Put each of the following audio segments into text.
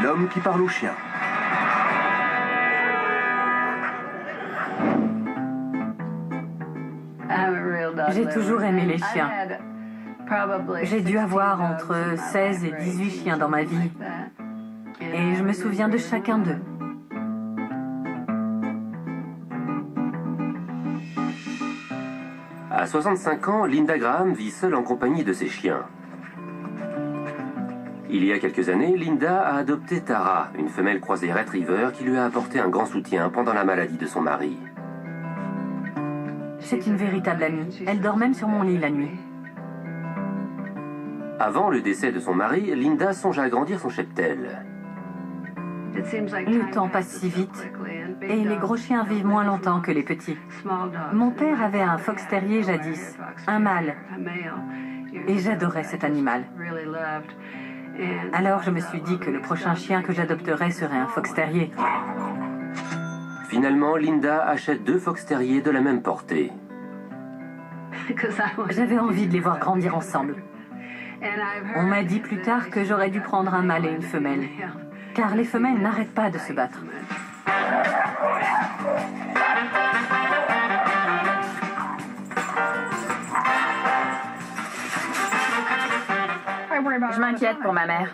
l'homme qui parle aux chiens. J'ai toujours aimé les chiens. J'ai dû avoir entre 16 et 18 chiens dans ma vie. Et je me souviens de chacun d'eux. À 65 ans, Linda Graham vit seule en compagnie de ses chiens. Il y a quelques années, Linda a adopté Tara, une femelle croisée retriever qui lui a apporté un grand soutien pendant la maladie de son mari. C'est une véritable amie. Elle dort même sur mon lit la nuit. Avant le décès de son mari, Linda songe à agrandir son cheptel. Le temps passe si vite. Et les gros chiens vivent moins longtemps que les petits. Mon père avait un fox terrier jadis, un mâle. Et j'adorais cet animal. Alors je me suis dit que le prochain chien que j'adopterais serait un fox terrier. Finalement, Linda achète 2 fox terriers de la même portée. J'avais envie de les voir grandir ensemble. On m'a dit plus tard que j'aurais dû prendre un mâle et une femelle. Car les femelles n'arrêtent pas de se battre. Je m'inquiète pour ma mère.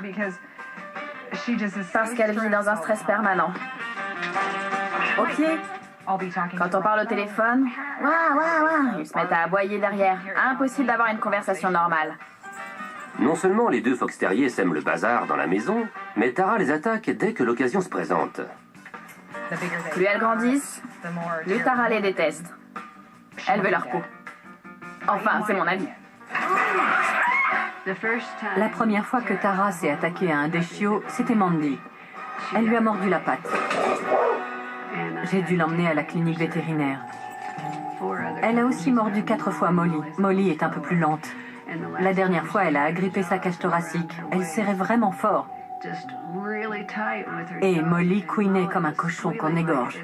Parce qu'elle vit dans un stress permanent. Ok. Quand on parle au téléphone, ils se mettent à aboyer derrière. Impossible d'avoir une conversation normale. Non seulement les 2 fox terriers sèment le bazar dans la maison, mais Tara les attaque dès que l'occasion se présente. Plus elles grandissent, plus Tara les déteste. Elle veut leur peau. Enfin, c'est mon avis. La première fois que Tara s'est attaquée à un des chiots, c'était Mandy. Elle lui a mordu la patte. J'ai dû l'emmener à la clinique vétérinaire. Elle a aussi mordu 4 fois Molly. Molly est un peu plus lente. La dernière fois, elle a agrippé sa cage thoracique. Elle serrait vraiment fort. Et Molly couinait comme un cochon qu'on égorge.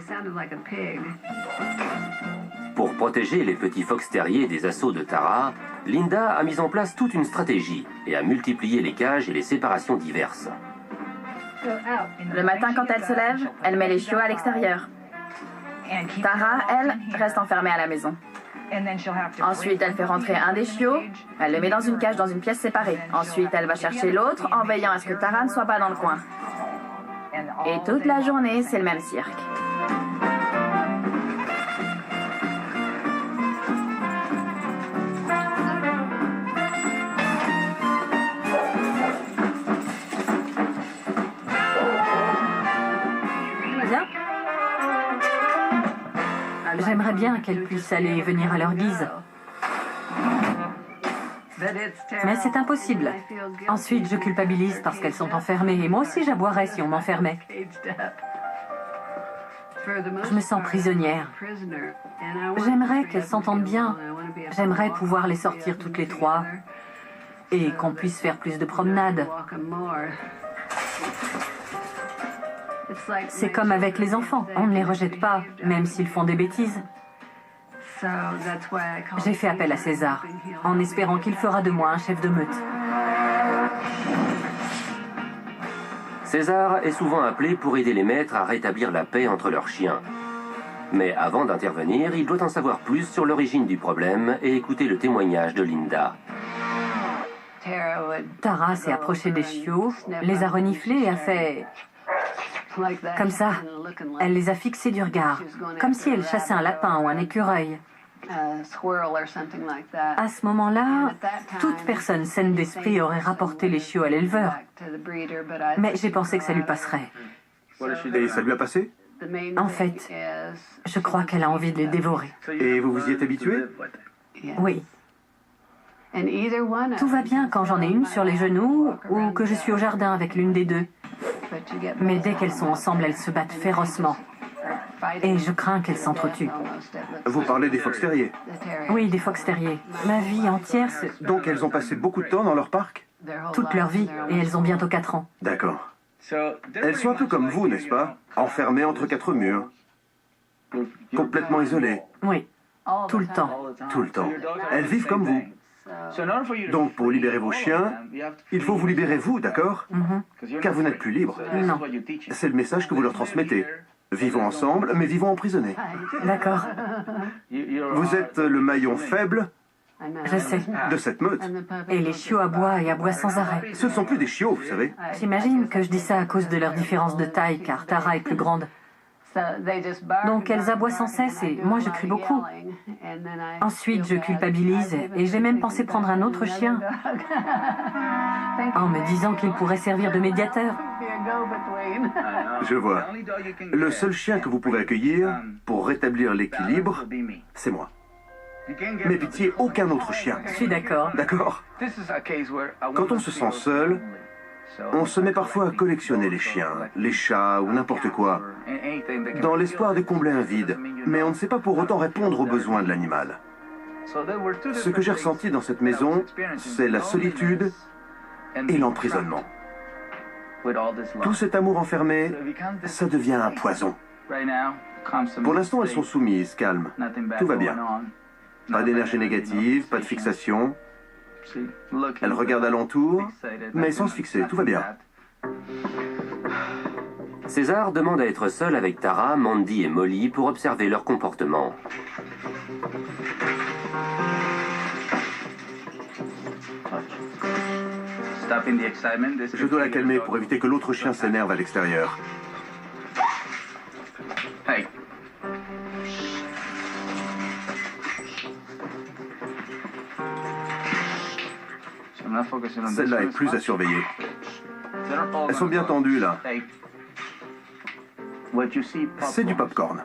Pour protéger les petits fox terriers des assauts de Tara, Linda a mis en place toute une stratégie et a multiplié les cages et les séparations diverses. Le matin, quand elle se lève, elle met les chiots à l'extérieur. Tara, elle, reste enfermée à la maison. Ensuite, elle fait rentrer un des chiots, elle le met dans une cage dans une pièce séparée. Ensuite, elle va chercher l'autre en veillant à ce que Tara ne soit pas dans le coin. Et toute la journée, c'est le même cirque. J'aimerais bien qu'elles puissent aller et venir à leur guise. Mais c'est impossible. Ensuite, je culpabilise parce qu'elles sont enfermées. Et moi aussi, j'aboierais si on m'enfermait. Je me sens prisonnière. J'aimerais qu'elles s'entendent bien. J'aimerais pouvoir les sortir toutes les 3 et qu'on puisse faire plus de promenades. C'est comme avec les enfants, on ne les rejette pas, même s'ils font des bêtises. J'ai fait appel à César, en espérant qu'il fera de moi un chef de meute. César est souvent appelé pour aider les maîtres à rétablir la paix entre leurs chiens. Mais avant d'intervenir, il doit en savoir plus sur l'origine du problème et écouter le témoignage de Linda. Tara s'est approchée des chiots, les a reniflés et a fait... Comme ça, elle les a fixés du regard, comme si elle chassait un lapin ou un écureuil. À ce moment-là, toute personne saine d'esprit aurait rapporté les chiots à l'éleveur. Mais j'ai pensé que ça lui passerait. Et ça lui a passé? En fait, je crois qu'elle a envie de les dévorer. Et vous vous y êtes habitué? Oui. Tout va bien quand j'en ai une sur les genoux ou que je suis au jardin avec l'une des 2. Mais dès qu'elles sont ensemble, elles se battent férocement. Et je crains qu'elles s'entretuent. Vous parlez des fox terriers? Oui, des fox terriers. Ma vie entière, Donc elles ont passé beaucoup de temps dans leur parc? toute leur vie, et elles ont bientôt 4 ans. D'accord. Elles sont un peu comme vous, n'est-ce pas? Enfermées entre 4 murs. Complètement isolées. Oui, tout le temps. Tout le temps. Elles vivent comme vous. Donc pour libérer vos chiens, il faut vous libérer vous, d'accord? Car vous n'êtes plus libre. Non. C'est le message que vous leur transmettez. Vivons ensemble, mais vivons emprisonnés. D'accord. Vous êtes le maillon faible Je sais. de cette meute. Et les chiots aboient et aboient sans arrêt. Ce ne sont plus des chiots, vous savez. J'imagine que je dis ça à cause de leur différence de taille, car Tara est plus grande. Donc elles aboient sans cesse et moi je crie beaucoup. Ensuite je culpabilise et j'ai même pensé prendre un autre chien en me disant qu'il pourrait servir de médiateur. Je vois. Le seul chien que vous pouvez accueillir pour rétablir l'équilibre, c'est moi. Mais pitié, aucun autre chien. Je suis d'accord. D'accord? Quand on se sent seul, on se met parfois à collectionner les chiens, les chats ou n'importe quoi, dans l'espoir de combler un vide, mais on ne sait pas pour autant répondre aux besoins de l'animal. Ce que j'ai ressenti dans cette maison, c'est la solitude et l'emprisonnement. Tout cet amour enfermé, ça devient un poison. Pour l'instant, elles sont soumises, calmes. Tout va bien. Pas d'énergie négative, pas de fixation. Elles regardent alentour, mais sans se fixer, tout va bien. César demande à être seul avec Tara, Mandy et Molly pour observer leur comportement. Je dois la calmer pour éviter que l'autre chien s'énerve à l'extérieur. Celle-là est plus à surveiller. Elles sont bien tendues, là. C'est du popcorn.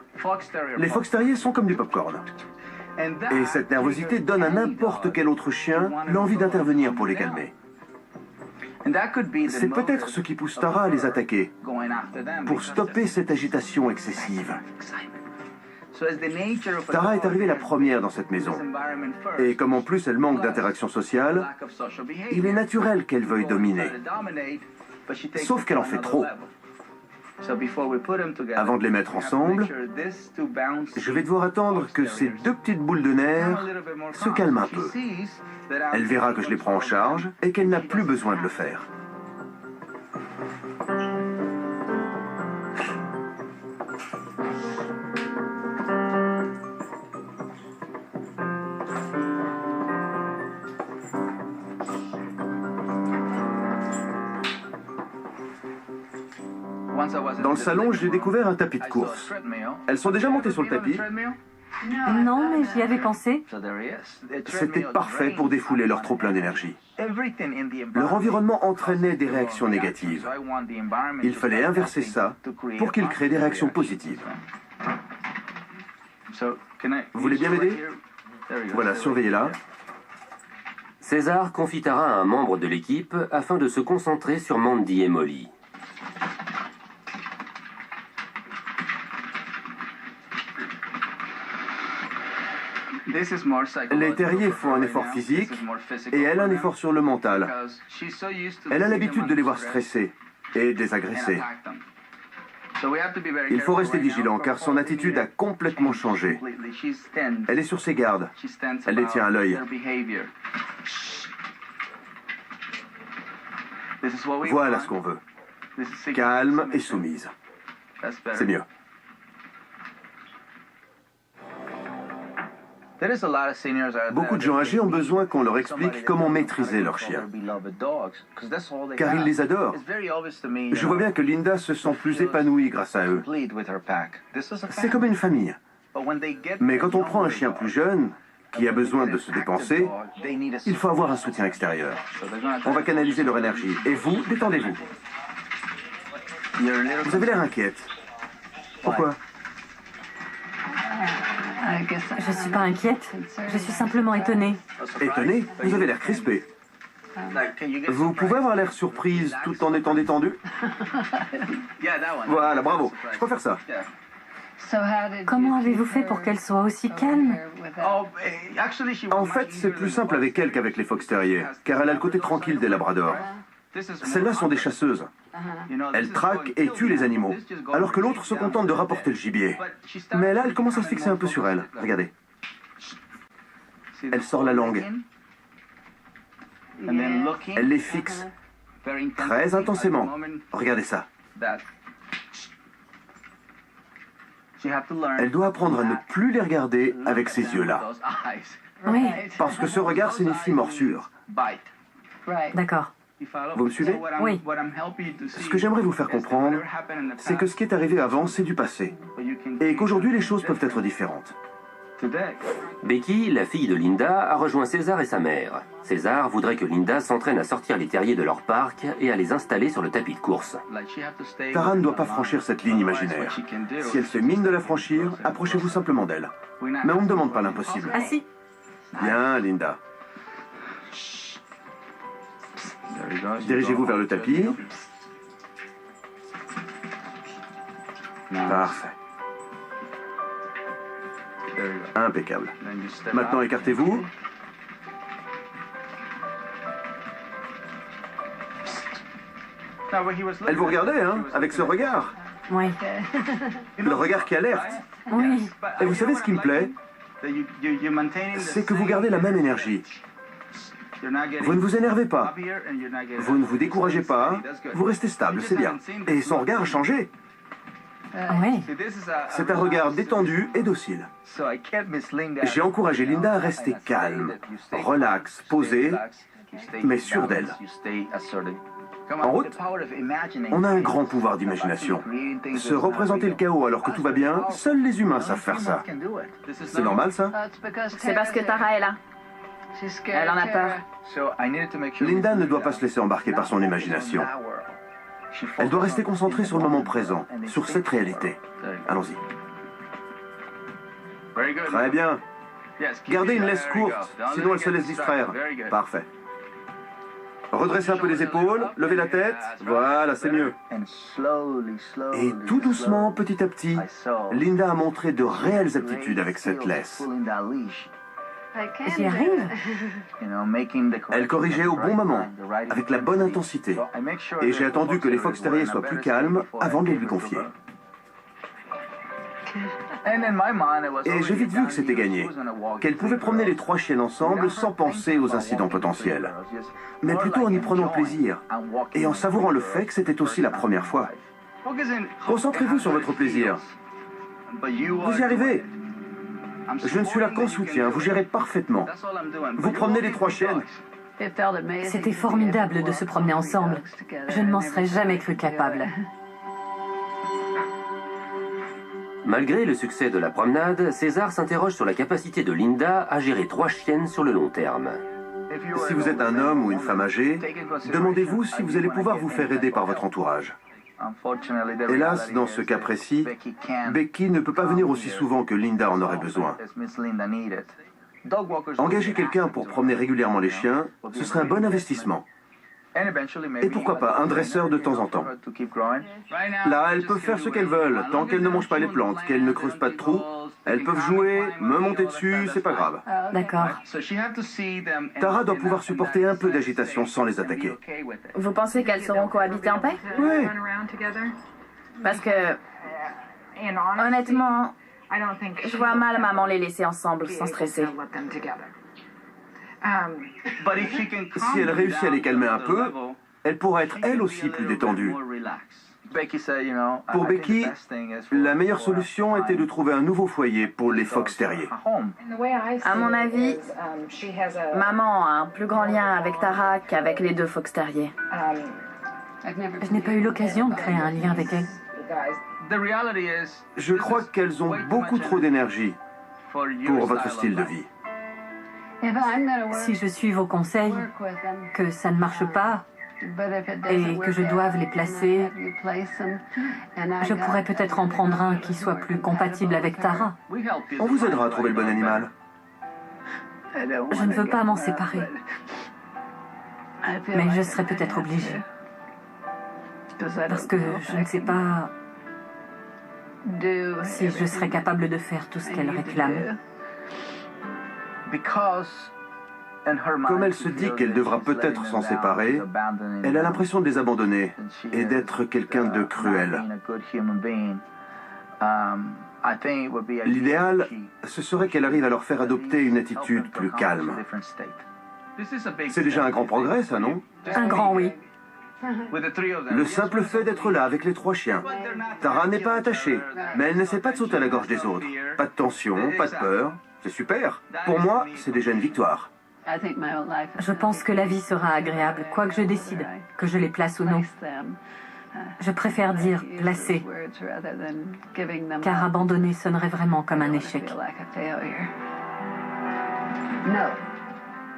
Les fox terriers sont comme du popcorn. Et cette nervosité donne à n'importe quel autre chien l'envie d'intervenir pour les calmer. C'est peut-être ce qui pousse Tara à les attaquer, pour stopper cette agitation excessive. Tara est arrivée la première dans cette maison. Et comme en plus elle manque d'interaction sociale, il est naturel qu'elle veuille dominer. Sauf qu'elle en fait trop. Avant de les mettre ensemble, je vais devoir attendre que ces deux petites boules de nerfs se calment un peu. Elle verra que je les prends en charge et qu'elle n'a plus besoin de le faire. Dans le salon, j'ai découvert un tapis de course. Elles sont déjà montées sur le tapis. Non, mais j'y avais pensé. C'était parfait pour défouler leur trop-plein d'énergie. Leur environnement entraînait des réactions négatives. Il fallait inverser ça pour qu'ils créent des réactions positives. Vous voulez bien m'aider? Voilà, surveillez-la. César confie Tara à un membre de l'équipe afin de se concentrer sur Mandy et Molly. Les terriers font un effort physique et elle un effort sur le mental. Elle a l'habitude de les voir stressés et de les agresser. Il faut rester vigilant car son attitude a complètement changé. Elle est sur ses gardes. Elle les tient à l'œil. Voilà ce qu'on veut. Calme et soumise. C'est mieux. Beaucoup de gens âgés ont besoin qu'on leur explique comment maîtriser leurs chiens, car ils les adorent. Je vois bien que Linda se sent plus épanouie grâce à eux. C'est comme une famille. Mais quand on prend un chien plus jeune, qui a besoin de se dépenser, il faut avoir un soutien extérieur. On va canaliser leur énergie. Et vous, détendez-vous. Vous avez l'air inquiète. Pourquoi ? Je ne suis pas inquiète, je suis simplement étonnée. Étonnée? Vous avez l'air crispée. Vous pouvez avoir l'air surprise tout en étant détendue? Voilà, bravo. Je préfère ça. Comment avez-vous fait pour qu'elle soit aussi calme? En fait, c'est plus simple avec elle qu'avec les fox terriers, car elle a le côté tranquille des labradors. Celles-là sont des chasseuses. Elles traquent et tuent les animaux, alors que l'autre se contente de rapporter le gibier. Mais là, elle commence à se fixer un peu sur elle. Regardez. Elle sort la langue. Elle les fixe très intensément. Regardez ça. Elle doit apprendre à ne plus les regarder avec ces yeux-là. Oui, Parce que ce regard signifie morsure. d'accord. Vous me suivez? Oui. Ce que j'aimerais vous faire comprendre, c'est que ce qui est arrivé avant, c'est du passé. Et qu'aujourd'hui, les choses peuvent être différentes. Becky, la fille de Linda, a rejoint César et sa mère. César voudrait que Linda s'entraîne à sortir les terriers de leur parc et à les installer sur le tapis de course. Tara ne doit pas franchir cette ligne imaginaire. Si elle fait mine de la franchir, approchez-vous simplement d'elle. Mais on ne demande pas l'impossible. Ah si. Bien, Linda. Dirigez-vous vers le tapis. Parfait. Impeccable. Maintenant, écartez-vous. Elle vous regardait, hein, avec ce regard. Oui. Le regard qui alerte. Oui. Et vous savez ce qui me plaît? C'est que vous gardez la même énergie. Vous ne vous énervez pas. Vous ne vous découragez pas. Vous restez stable, c'est bien. Et son regard a changé. Oui. C'est un regard détendu et docile. J'ai encouragé Linda à rester calme, relax, posée, mais sûre d'elle. En route, on a un grand pouvoir d'imagination. Se représenter le chaos alors que tout va bien, seuls les humains savent faire ça. C'est normal, ça? C'est parce que Tara est là. Elle en a peur. Linda ne doit pas se laisser embarquer par son imagination. Elle doit rester concentrée sur le moment présent, sur cette réalité. Allons-y. Très bien. Gardez une laisse courte, sinon elle se laisse distraire. Parfait. Redressez un peu les épaules, levez la tête. Voilà, c'est mieux. Et tout doucement, petit à petit, Linda a montré de réelles aptitudes avec cette laisse. J'y arrive. Elle corrigeait au bon moment, avec la bonne intensité. Et j'ai attendu que les fox terriers soient plus calmes avant de les lui confier. Et j'ai vite vu que c'était gagné, qu'elle pouvait promener les trois chiennes ensemble sans penser aux incidents potentiels, mais plutôt en y prenant plaisir et en savourant le fait que c'était aussi la première fois. Concentrez-vous sur votre plaisir. Vous y arrivez. Je ne suis là qu'en soutien, vous gérez parfaitement. Vous promenez les trois chiennes. C'était formidable de se promener ensemble. Je ne m'en serais jamais cru capable. Malgré le succès de la promenade, César s'interroge sur la capacité de Linda à gérer trois chiennes sur le long terme. Si vous êtes un homme ou une femme âgée, demandez-vous si vous allez pouvoir vous faire aider par votre entourage. Hélas, dans ce cas précis, Becky ne peut pas venir aussi souvent que Linda en aurait besoin. Engager quelqu'un pour promener régulièrement les chiens, ce serait un bon investissement. Et pourquoi pas un dresseur de temps en temps. Là, elles peuvent faire ce qu'elles veulent, tant qu'elles ne mangent pas les plantes, qu'elles ne creusent pas de trous. Elles peuvent jouer, me monter dessus, c'est pas grave. D'accord. Tara doit pouvoir supporter un peu d'agitation sans les attaquer. Vous pensez qu'elles sauront cohabiter en paix? Oui. Parce que, honnêtement, je vois mal maman les laisser ensemble sans stresser. Si elle réussit à les calmer un peu, elle pourra être elle aussi plus détendue. Pour Becky, la meilleure solution était de trouver un nouveau foyer pour les fox terriers. À mon avis, maman a un plus grand lien avec Tara qu'avec les deux fox terriers. Je n'ai pas eu l'occasion de créer un lien avec elle. Je crois qu'elles ont beaucoup trop d'énergie pour votre style de vie. Si je suis vos conseils, que ça ne marche pas et que je doive les placer, je pourrais peut-être en prendre un qui soit plus compatible avec Tara. On vous aidera à trouver le bon animal. Je ne veux pas m'en séparer, mais je serai peut-être obligée. Parce que je ne sais pas si je serai capable de faire tout ce qu'elle réclame. Comme elle se dit qu'elle devra peut-être s'en séparer, elle a l'impression de les abandonner et d'être quelqu'un de cruel. L'idéal, ce serait qu'elle arrive à leur faire adopter une attitude plus calme. C'est déjà un grand progrès, ça, non? Un grand oui. Le simple fait d'être là avec les 3 chiens. Tara n'est pas attachée, mais elle n'essaie pas de sauter à la gorge des autres. Pas de tension, pas de peur. C'est super. Pour moi, c'est déjà une victoire. Je pense que la vie sera agréable, quoi que je décide, que je les place ou non. Je préfère dire placer, car abandonner sonnerait vraiment comme un échec.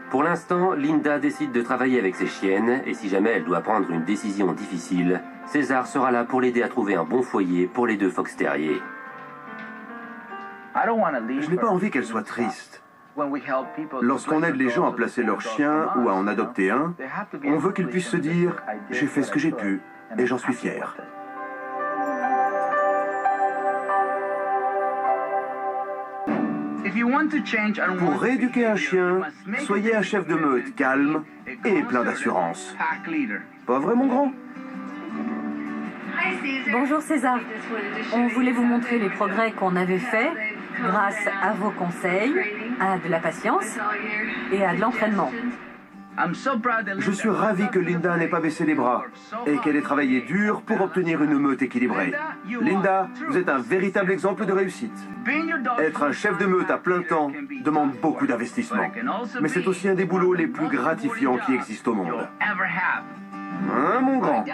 Pour l'instant, Linda décide de travailler avec ses chiennes et si jamais elle doit prendre une décision difficile, César sera là pour l'aider à trouver un bon foyer pour les 2 fox terriers. Je n'ai pas envie qu'elle soit triste. Lorsqu'on aide les gens à placer leurs chiens ou à en adopter un, on veut qu'ils puissent se dire « j'ai fait ce que j'ai pu et j'en suis fier ». Pour rééduquer un chien, soyez un chef de meute calme et plein d'assurance. Pas vrai, mon grand? Bonjour César. On voulait vous montrer les progrès qu'on avait faits grâce à vos conseils, à de la patience et à de l'entraînement. Je suis ravi que Linda n'ait pas baissé les bras et qu'elle ait travaillé dur pour obtenir une meute équilibrée. Linda, vous êtes un véritable exemple de réussite. Être un chef de meute à plein temps demande beaucoup d'investissement, mais c'est aussi un des boulots les plus gratifiants qui existent au monde. Hein, mon grand?